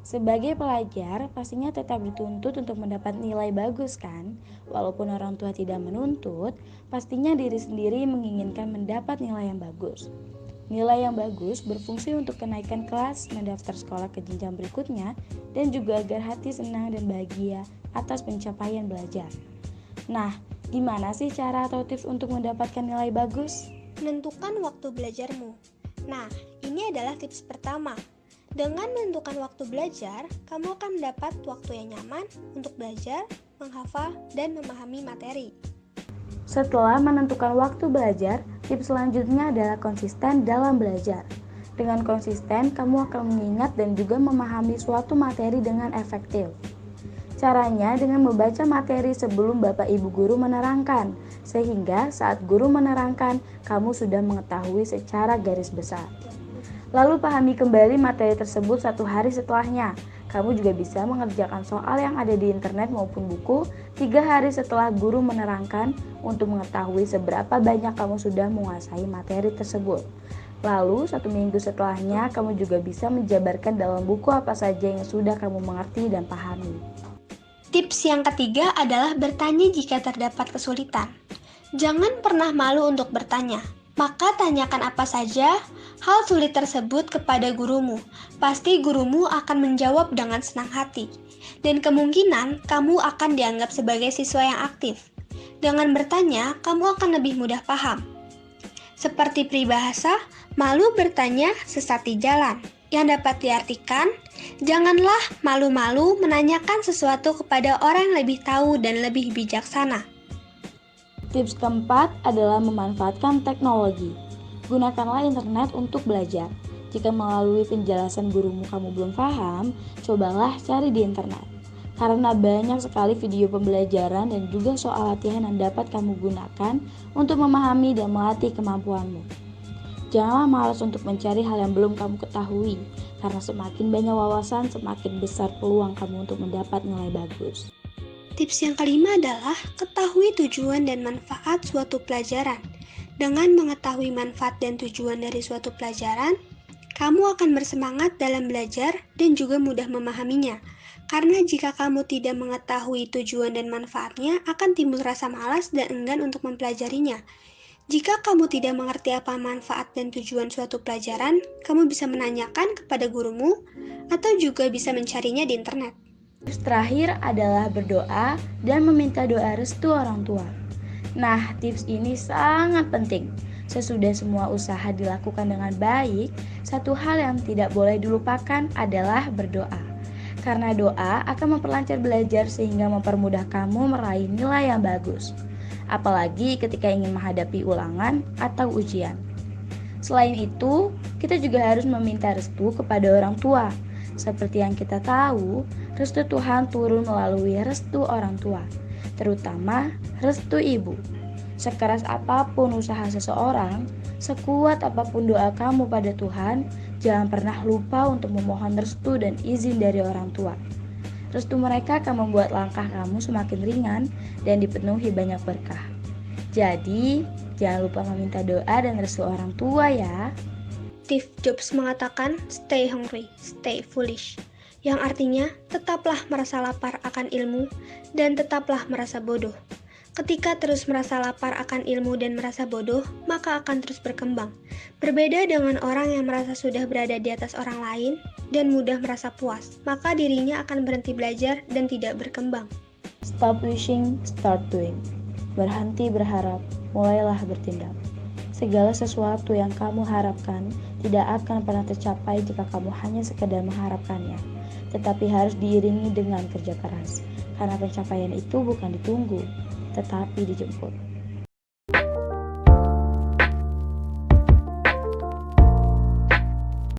Sebagai pelajar, pastinya tetap dituntut untuk mendapat nilai bagus kan? Walaupun orang tua tidak menuntut, pastinya diri sendiri menginginkan mendapat nilai yang bagus. Nilai yang bagus berfungsi untuk kenaikan kelas, mendaftar sekolah ke jenjang berikutnya, dan juga agar hati senang dan bahagia atas pencapaian belajar. Nah, gimana sih cara atau tips untuk mendapatkan nilai bagus? Menentukan waktu belajarmu. Nah, ini adalah tips pertama. Dengan menentukan waktu belajar, kamu akan mendapat waktu yang nyaman untuk belajar, menghafal, dan memahami materi. Setelah menentukan waktu belajar, tips selanjutnya adalah konsisten dalam belajar. Dengan konsisten, kamu akan mengingat dan juga memahami suatu materi dengan efektif. Caranya dengan membaca materi sebelum Bapak Ibu guru menerangkan, sehingga saat guru menerangkan, kamu sudah mengetahui secara garis besar. Lalu pahami kembali materi tersebut satu hari setelahnya. Kamu juga bisa mengerjakan soal yang ada di internet maupun buku 3 hari setelah guru menerangkan untuk mengetahui seberapa banyak kamu sudah menguasai materi tersebut. Lalu 1 minggu setelahnya kamu juga bisa menjabarkan dalam buku apa saja yang sudah kamu mengerti dan pahami. Tips yang ketiga adalah bertanya jika terdapat kesulitan. Jangan pernah malu untuk bertanya. Maka tanyakan apa saja hal sulit tersebut kepada gurumu. Pasti gurumu akan menjawab dengan senang hati. Dan kemungkinan kamu akan dianggap sebagai siswa yang aktif. Dengan bertanya, kamu akan lebih mudah paham. Seperti peribahasa, malu bertanya sesat di jalan. Yang dapat diartikan, janganlah malu-malu menanyakan sesuatu kepada orang yang lebih tahu dan lebih bijaksana. Tips keempat adalah memanfaatkan teknologi. Gunakanlah internet untuk belajar. Jika melalui penjelasan gurumu kamu belum paham, cobalah cari di internet. Karena banyak sekali video pembelajaran dan juga soal latihan yang dapat kamu gunakan untuk memahami dan melatih kemampuanmu. Janganlah malas untuk mencari hal yang belum kamu ketahui, karena semakin banyak wawasan, semakin besar peluang kamu untuk mendapat nilai bagus. Tips yang kelima adalah ketahui tujuan dan manfaat suatu pelajaran. Dengan mengetahui manfaat dan tujuan dari suatu pelajaran, kamu akan bersemangat dalam belajar dan juga mudah memahaminya. Karena jika kamu tidak mengetahui tujuan dan manfaatnya, akan timbul rasa malas dan enggan untuk mempelajarinya. Jika kamu tidak mengerti apa manfaat dan tujuan suatu pelajaran, kamu bisa menanyakan kepada gurumu atau juga bisa mencarinya di internet. Tips terakhir adalah berdoa dan meminta doa restu orang tua. Nah, tips ini sangat penting. Sesudah semua usaha dilakukan dengan baik, satu hal yang tidak boleh dilupakan adalah berdoa. Karena doa akan memperlancar belajar sehingga mempermudah kamu meraih nilai yang bagus. Apalagi ketika ingin menghadapi ulangan atau ujian. Selain itu, kita juga harus meminta restu kepada orang tua. Seperti yang kita tahu, restu Tuhan turun melalui restu orang tua, terutama restu ibu. Sekeras apapun usaha seseorang, sekuat apapun doa kamu pada Tuhan, jangan pernah lupa untuk memohon restu dan izin dari orang tua. Restu mereka akan membuat langkah kamu semakin ringan dan dipenuhi banyak berkah. Jadi, jangan lupa meminta doa dan restu orang tua ya. Steve Jobs mengatakan, stay hungry, stay foolish. Yang artinya, tetaplah merasa lapar akan ilmu dan tetaplah merasa bodoh. Ketika terus merasa lapar akan ilmu dan merasa bodoh, maka akan terus berkembang. Berbeda dengan orang yang merasa sudah berada di atas orang lain dan mudah merasa puas, maka dirinya akan berhenti belajar dan tidak berkembang. Stop wishing, start doing. Berhenti berharap, mulailah bertindak. Segala sesuatu yang kamu harapkan tidak akan pernah tercapai jika kamu hanya sekedar mengharapkannya, tetapi harus diiringi dengan kerja keras, karena pencapaian itu bukan ditunggu, tetapi dijemput.